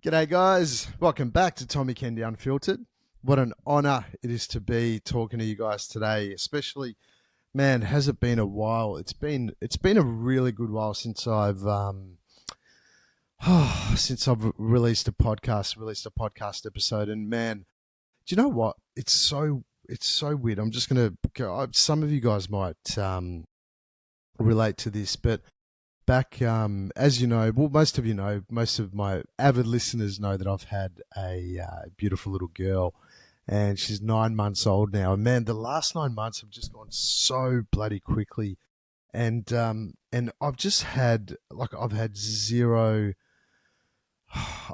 G'day, guys. Welcome back to Tommy Kendi Unfiltered. What an honor it is to be talking to you guys today. Especially, man, has it been a while? It's been a really good while since I've since I've released a podcast episode. And man, do you know what? It's so weird. I'm just gonna go. Some of you guys might relate to this, but back, as you know, well, most of you know, most of my avid listeners know that I've had a beautiful little girl, and she's 9 months old now. And man, the last 9 months have just gone so bloody quickly, and I've had zero.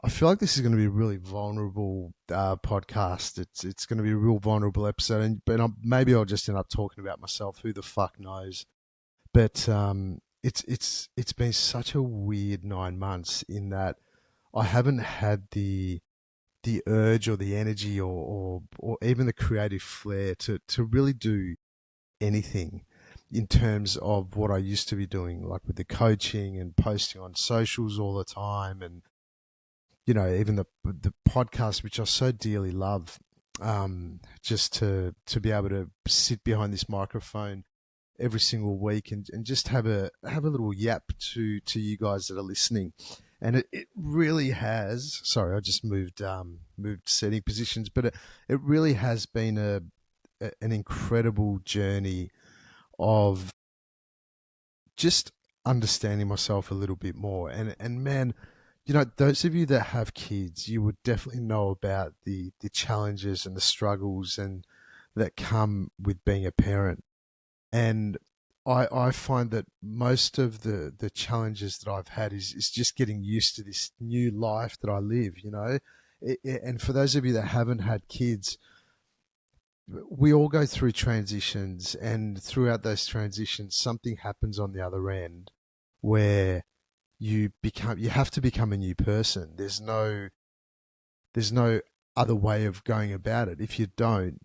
I feel like this is going to be a really vulnerable podcast. It's going to be a real vulnerable episode, maybe I'll just end up talking about myself. Who the fuck knows? But it's been such a weird 9 months in that I haven't had the urge or the energy or even the creative flair to really do anything in terms of what I used to be doing, like with the coaching and posting on socials all the time, and even the podcast, which I so dearly love. Just to be able to sit behind this microphone every single week and just have a little yap to you guys that are listening. And it really has. Sorry, I just moved seating positions, but it really has been an incredible journey of just understanding myself a little bit more. And man, those of you that have kids, you would definitely know about the challenges and the struggles and that come with being a parent. And I find that most of the challenges that I've had is just getting used to this new life that I live. And for those of you that haven't had kids, we all go through transitions, and throughout those transitions, something happens on the other end where you have to become a new person. There's no other way of going about it. If you don't,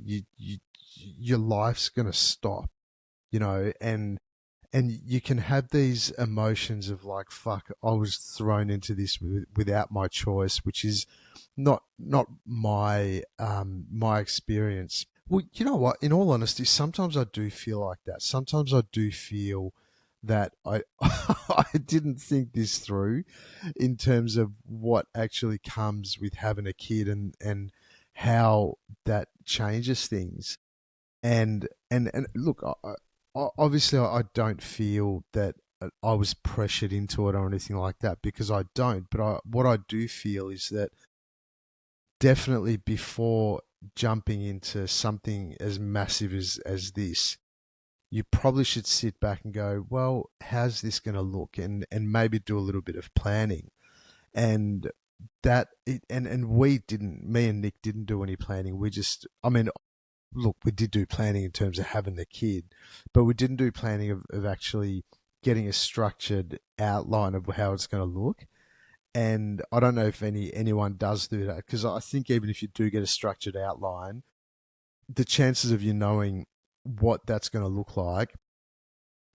your life's going to stop, and you can have these emotions of like, fuck, I was thrown into this without my choice, which is not my experience. Well, you know what? In all honesty, sometimes I do feel like that. Sometimes I do feel that I I didn't think this through in terms of what actually comes with having a kid and how that changes things. And look, obviously I don't feel that I was pressured into it or anything like that, because I don't. But what I do feel is that definitely before jumping into something as massive as this, you probably should sit back and go, well, how's this going to look, and maybe do a little bit of planning. And me and Nick didn't do any planning. I mean, look, we did do planning in terms of having the kid, but we didn't do planning of actually getting a structured outline of how it's going to look. And I don't know if anyone does do that, because I think even if you do get a structured outline, the chances of you knowing what that's going to look like,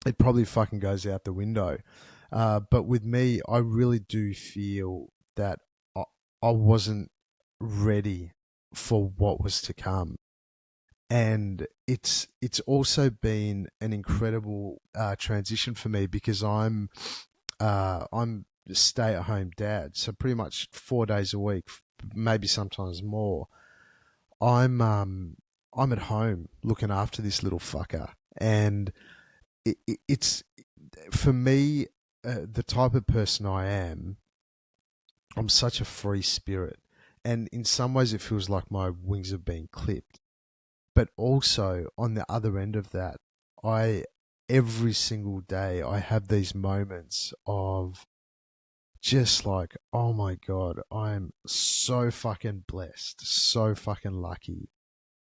it probably fucking goes out the window. But with me, I really do feel that I, I wasn't ready for what was to come. And it's also been an incredible transition for me, because I'm a stay-at-home dad, so pretty much 4 days a week, maybe sometimes more. I'm at home looking after this little fucker, and it's for me, the type of person I am. I'm such a free spirit, and in some ways, it feels like my wings have been clipped. But also on the other end of that, I every single day I have these moments of just like, oh my God, I'm so fucking blessed, so fucking lucky.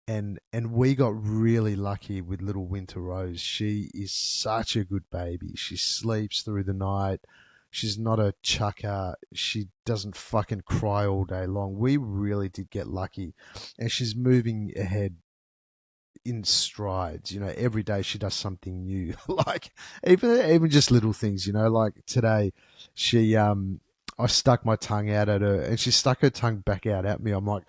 And we got really lucky with little Winter Rose. She is such a good baby. She sleeps through the night. She's not a chucker. She doesn't fucking cry all day long. We really did get lucky. And she's moving ahead in strides. Every day she does something new. Like even just little things. Like today, she I stuck my tongue out at her, and she stuck her tongue back out at me. I'm like,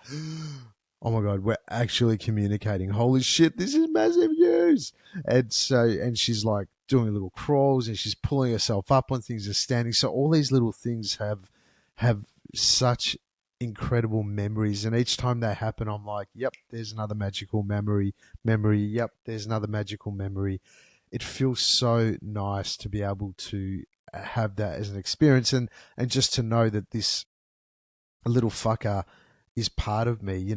oh my god, we're actually communicating. Holy shit, this is massive news. And she's like doing little crawls, and she's pulling herself up on things and standing. So all these little things have such incredible memories, and each time they happen, I'm like, yep, there's another magical memory. Yep, there's another magical memory. It feels so nice to be able to have that as an experience, and just to know that this little fucker is part of me.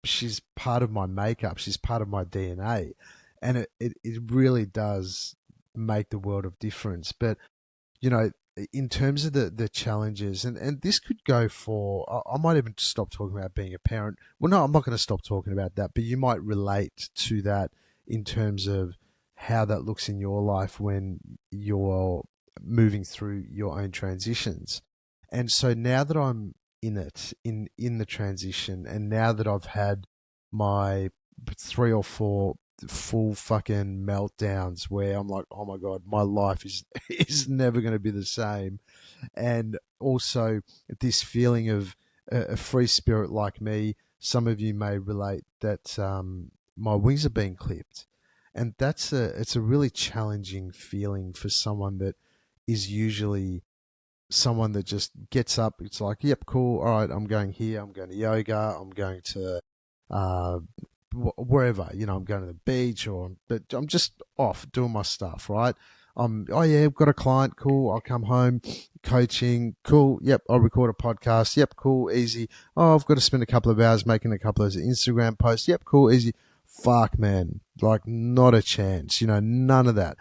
She's part of my makeup. She's part of my DNA, and it really does make the world of difference. But you know, in terms of the challenges, and this could go for, I might even stop talking about being a parent. Well, no, I'm not going to stop talking about that, but you might relate to that in terms of how that looks in your life when you're moving through your own transitions. And so now that I'm in it, in the transition, and now that I've had my 3 or 4 full fucking meltdowns where I'm like, oh my god, my life is is never going to be the same, and also this feeling of a free spirit like me. Some of you may relate that my wings are being clipped, and it's a really challenging feeling for someone that is usually someone that just gets up. It's like, yep, cool. All right, I'm going here. I'm going to yoga. I'm going to uh, wherever. I'm going to the beach, but I'm just off doing my stuff. Right. Oh yeah, I've got a client. Cool. I'll come home, coaching. Cool. Yep. I'll record a podcast. Yep. Cool. Easy. Oh, I've got to spend a couple of hours making a couple of Instagram posts. Yep. Cool. Easy. Fuck, man. Like, not a chance. None of that.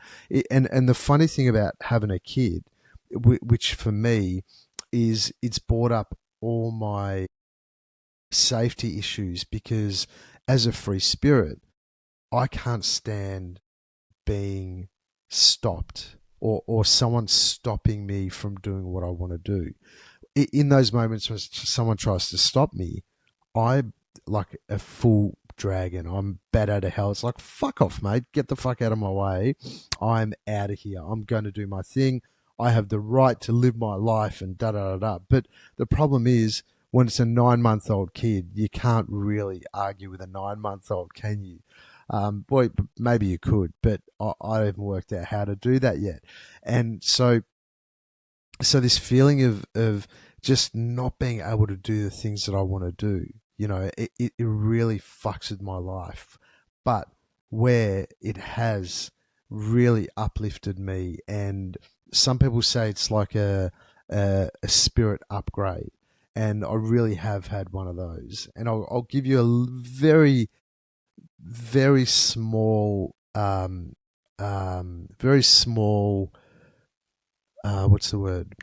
And the funny thing about having a kid, which for me is, it's brought up all my safety issues, because as a free spirit, I can't stand being stopped, or someone stopping me from doing what I want to do. In those moments when someone tries to stop me, I'm like a full dragon. I'm bat out of hell. It's like, fuck off, mate. Get the fuck out of my way. I'm out of here. I'm going to do my thing. I have the right to live my life and da da da da. But the problem is, when it's a 9-month-old kid, you can't really argue with a 9-month-old, can you? Boy, maybe you could, but I haven't worked out how to do that yet. And so this feeling of just not being able to do the things that I want to do, it really fucks with my life. But where it has really uplifted me, and some people say it's like a spirit upgrade, and I really have had one of those. And I'll give you a very, very small, very small, what's the word?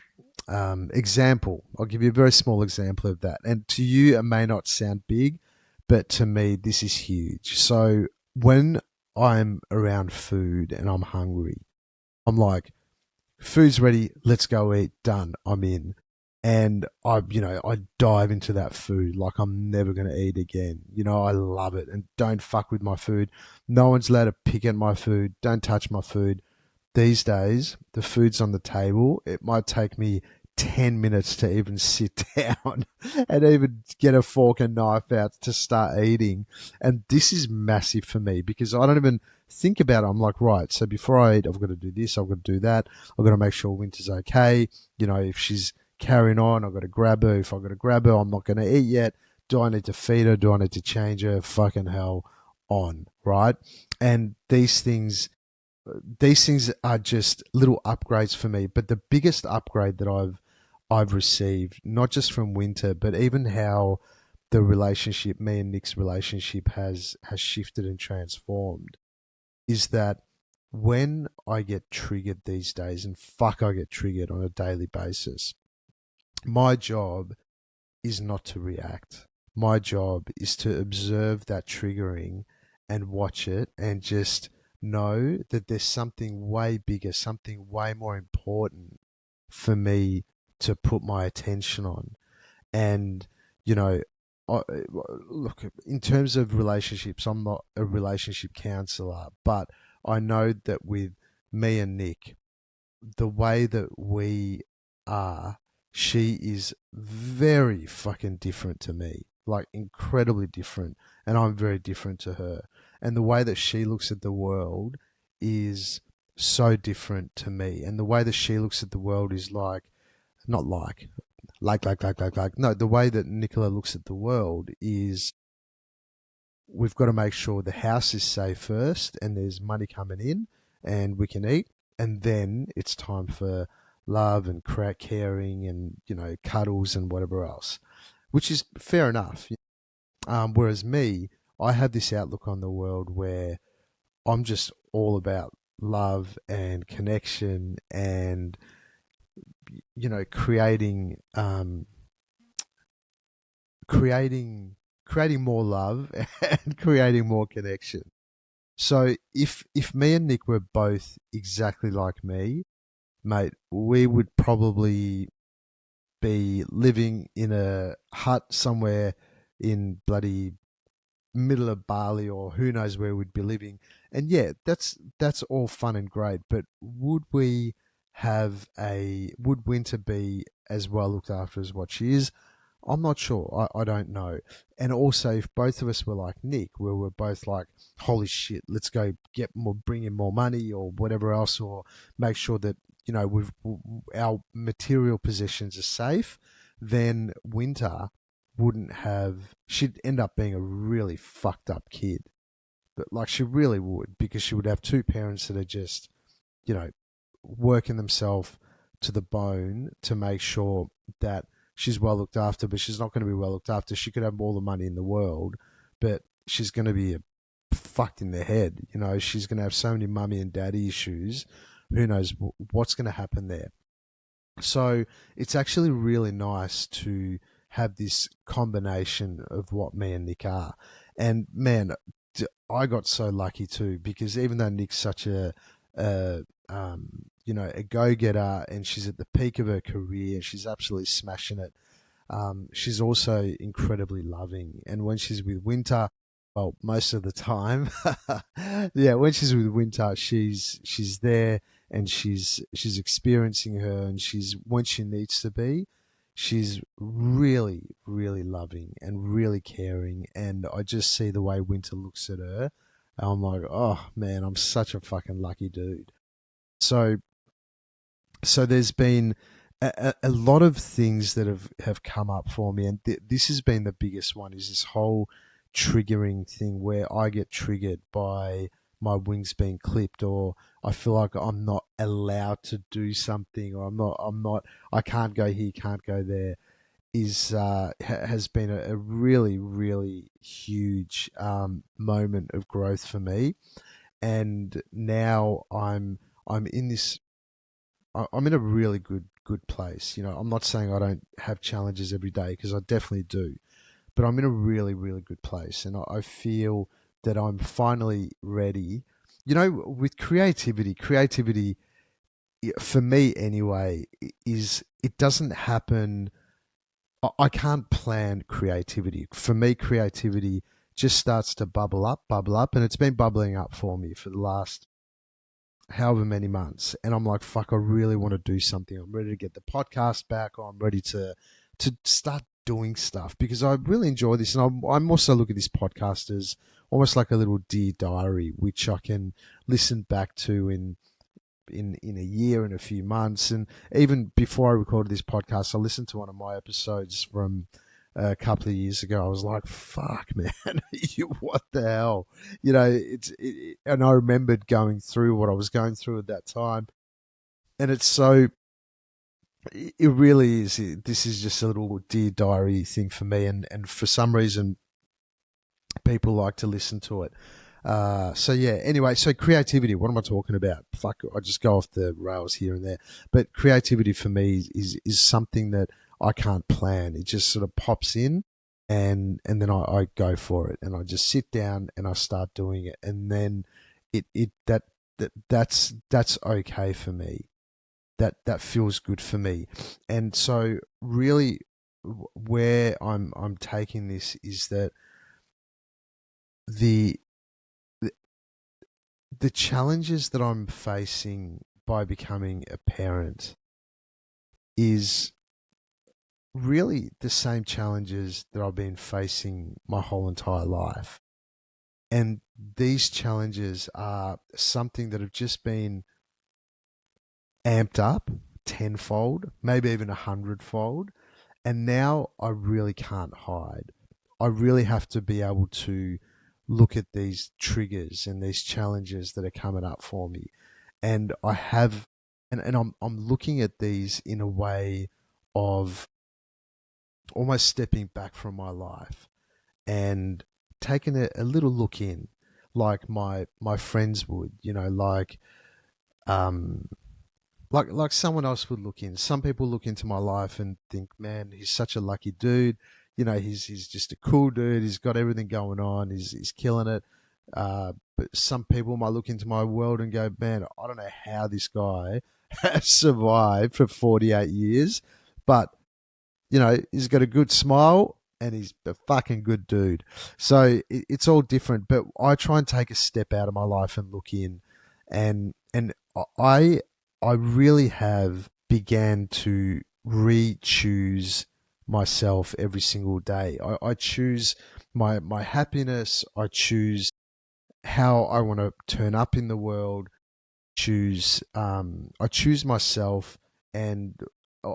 Example. I'll give you a very small example of that. And to you, it may not sound big, but to me, this is huge. So when I'm around food and I'm hungry, I'm like, food's ready, let's go eat, done, I'm in. And I dive into that food like I'm never going to eat again. I love it, and don't fuck with my food. No one's allowed to pick at my food. Don't touch my food. These days, the food's on the table. It might take me 10 minutes to even sit down and even get a fork and knife out to start eating. And this is massive for me, because I don't even think about it. I'm like, right, so before I eat, I've got to do this, I've got to do that. I've got to make sure Winter's okay. If she's carrying on, I've got to grab her. If I've got to grab her, I'm not going to eat yet. Do I need to feed her? Do I need to change her? Fucking hell on, right? And these things are just little upgrades for me. But the biggest upgrade that I've received, not just from Winter, but even how the relationship, me and Nick's relationship, has shifted and transformed, is that when I get triggered these days, and fuck, I get triggered on a daily basis, my job is not to react. My job is to observe that triggering and watch it, and just know that there's something way bigger, something way more important for me to put my attention on. And, you know, look, in terms of relationships, I'm not a relationship counselor, but I know that with me and Nick, the way that we are she is very fucking different to me, like incredibly different, and I'm very different to her. And the way that she looks at the world is so different to me. And the way that she looks at the world is like, not like. No, the way that Nicola looks at the world is we've got to make sure the house is safe first and there's money coming in and we can eat. And then it's time for love and caring and, cuddles and whatever else, which is fair enough. Whereas me, I have this outlook on the world where I'm just all about love and connection and, creating creating more love and creating more connection. So if me and Nick were both exactly like me, mate, we would probably be living in a hut somewhere in bloody middle of Bali or who knows where we'd be living. And yeah, that's all fun and great, but would Winter be as well looked after as what she is? I'm not sure. I don't know. And also, if both of us were like Nick, where we're both like, holy shit, let's go get more, bring in more money or whatever else, or make sure that, our material possessions are safe, then Winter wouldn't have, she'd end up being a really fucked up kid. But like, she really would, because she would have two parents that are just, you know, working themselves to the bone to make sure that she's well looked after, but she's not going to be well looked after. She could have all the money in the world, but she's going to be fucked in the head. She's going to have so many mummy and daddy issues. Who knows what's going to happen there? So it's actually really nice to have this combination of what me and Nick are. And man, I got so lucky too, because even though Nick's such a a go getter and she's at the peak of her career and she's absolutely smashing it, she's also incredibly loving. And when she's with Winter, well, most of the time, yeah, when she's with Winter, she's there and she's experiencing her, and she's when she needs to be, she's really, really loving and really caring. And I just see the way Winter looks at her. And I'm like, oh man, I'm such a fucking lucky dude. So there's been a lot of things that have come up for me, and this has been the biggest one. Is this whole triggering thing where I get triggered by my wings being clipped, or I feel like I'm not allowed to do something, or I can't go here, can't go there. Has been a really, really huge moment of growth for me. And now I'm in this I'm in a really good place. I'm not saying I don't have challenges every day, because I definitely do, but I'm in a really, really good place, and I feel that I'm finally ready. With creativity for me anyway, is it doesn't happen. I can't plan creativity. For me, creativity just starts to bubble up, and it's been bubbling up for me for the last however many months, and I'm like, fuck, I really want to do something. I'm ready to get the podcast back. I'm ready to start doing stuff, because I really enjoy this. And I'm also look at this podcast as almost like a little dear diary, which I can listen back to in a year, in a few months. And even before I recorded this podcast, I listened to one of my episodes from a couple of years ago. I was like, fuck, man, what the hell? And I remembered going through what I was going through at that time. And it really is. This is just a little dear diary thing for me. And for some reason, people like to listen to it. So yeah, anyway, so creativity, what am I talking about? Fuck, I just go off the rails here and there. But creativity for me is something that I can't plan. It just sort of pops in, and then I go for it, and I just sit down and I start doing it. And then that's okay for me. That feels good for me. And so really where I'm taking this is that the the challenges that I'm facing by becoming a parent is really the same challenges that I've been facing my whole entire life. And these challenges are something that have just been amped up tenfold, maybe even 100-fold. And now I really can't hide. I really have to be able to look at these triggers and these challenges that are coming up for me. And I have, and I'm looking at these in a way of almost stepping back from my life and taking a little look in, like my friends would, um, like someone else would look in. Some people look into my life and think, man, he's such a lucky dude. He's just a cool dude. He's got everything going on. He's killing it. But some people might look into my world and go, man, I don't know how this guy has survived for 48 years, but he's got a good smile and he's a fucking good dude. So it's all different. But I try and take a step out of my life and look in, and I I really have began to re-choose myself every single day. I choose my happiness. I choose how I want to turn up in the world. I choose myself, and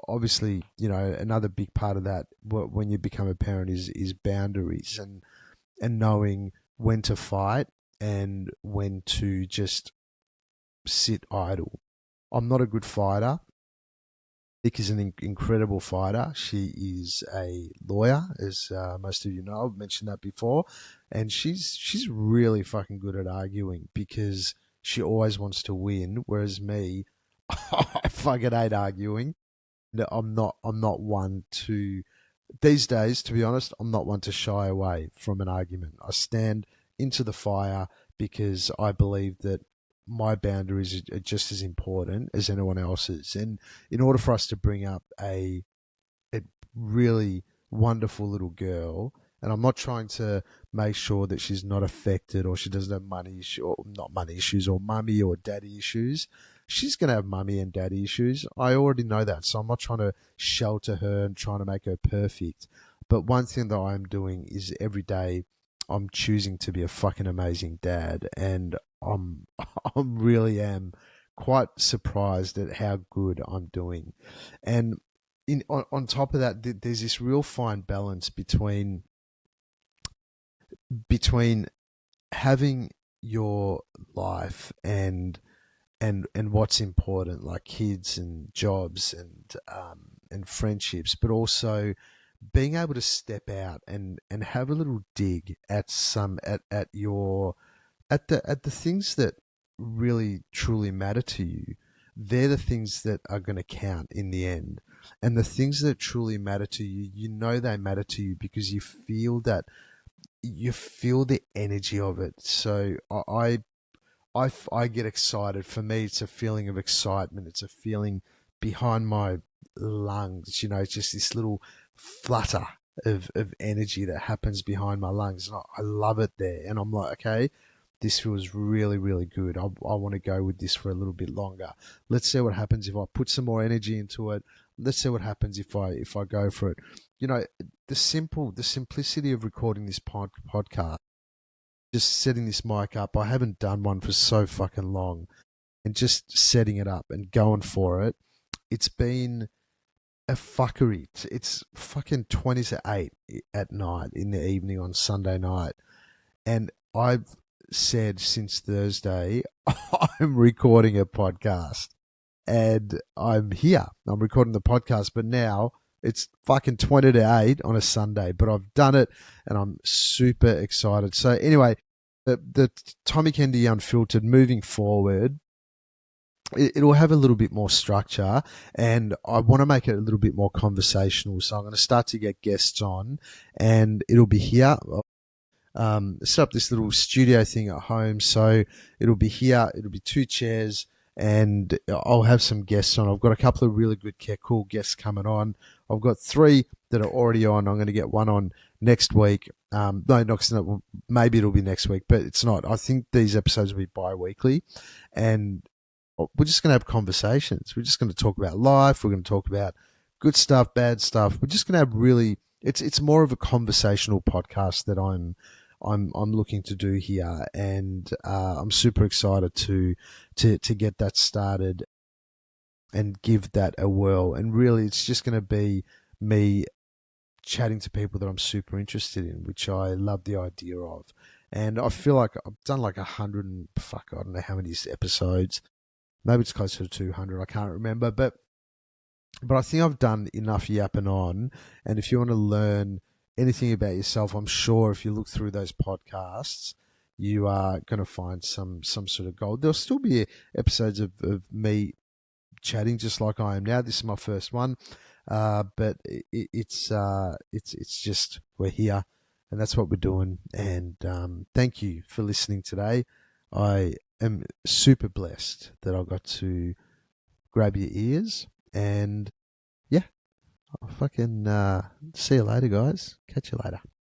obviously, another big part of that when you become a parent is boundaries and knowing when to fight and when to just sit idle. I'm not a good fighter. Nick is an incredible fighter. She is a lawyer, as most of you know. I've mentioned that before, and she's really fucking good at arguing because she always wants to win. Whereas me, I fucking hate arguing. No, I'm not one to these days, to be honest, I'm not one to shy away from an argument. I stand into the fire because I believe that my boundaries are just as important as anyone else's. And in order for us to bring up a really wonderful little girl, and I'm not trying to make sure that she's not affected or she doesn't have money issues, or not money issues, or mummy or daddy issues. She's going to have mummy and daddy issues. I already know that. So I'm not trying to shelter her and trying to make her perfect. But one thing that I'm doing is every day I'm choosing to be a fucking amazing dad. And I really am quite surprised at how good I'm doing. And on top of that, there's this real fine balance between having your life and what's important, like kids and jobs and friendships, but also being able to step out and have a little dig at the things that really truly matter to you. They're the things that are going to count in the end. And the things that truly matter to you, they matter to you because you feel the energy of it. So I get excited. For me, it's a feeling of excitement. It's a feeling behind my lungs. It's just this little flutter of energy that happens behind my lungs. And I love it there. And I'm like, okay, this feels really, really good. I want to go with this for a little bit longer. Let's see what happens if I put some more energy into it. Let's see what happens if I go for it. You know, the simplicity of recording this podcast, just setting this mic up. I haven't done one for so fucking long, and just setting it up and going for it. It's been a fuckery. It's fucking 20 to 8 at night in the evening on Sunday night. And I've said since Thursday, I'm recording a podcast and I'm here. I'm recording the podcast, but now it's fucking 20 to 8 on a Sunday, but I've done it and I'm super excited. So anyway, the Tommy Kennedy Unfiltered moving forward, it'll have a little bit more structure and I want to make it a little bit more conversational. So I'm going to start to get guests on and it'll be here. Set up this little studio thing at home. So it'll be here. It'll be 2 chairs and I'll have some guests on. I've got a couple of really good, cool guests coming on. I've got 3 that are already on. I'm going to get one on next week. Maybe it'll be next week, but it's not. I think these episodes will be bi-weekly and we're just going to have conversations. We're just going to talk about life. We're going to talk about good stuff, bad stuff. We're just going to have really. It's more of a conversational podcast that I'm looking to do here, and I'm super excited to get that started and give that a whirl. And really, it's just going to be me chatting to people that I'm super interested in, which I love the idea of. And I feel like I've done like 100 and fuck, I don't know how many episodes. Maybe it's closer to 200. I can't remember, but I think I've done enough yapping on. And if you want to learn anything about yourself, I'm sure if you look through those podcasts, you are going to find some sort of gold. There'll still be episodes of me chatting just like I am now. This is my first one, but it's just we're here, and that's what we're doing. And thank you for listening today. I am super blessed that I got to grab your ears, and yeah, I'll fucking see you later, guys. Catch you later.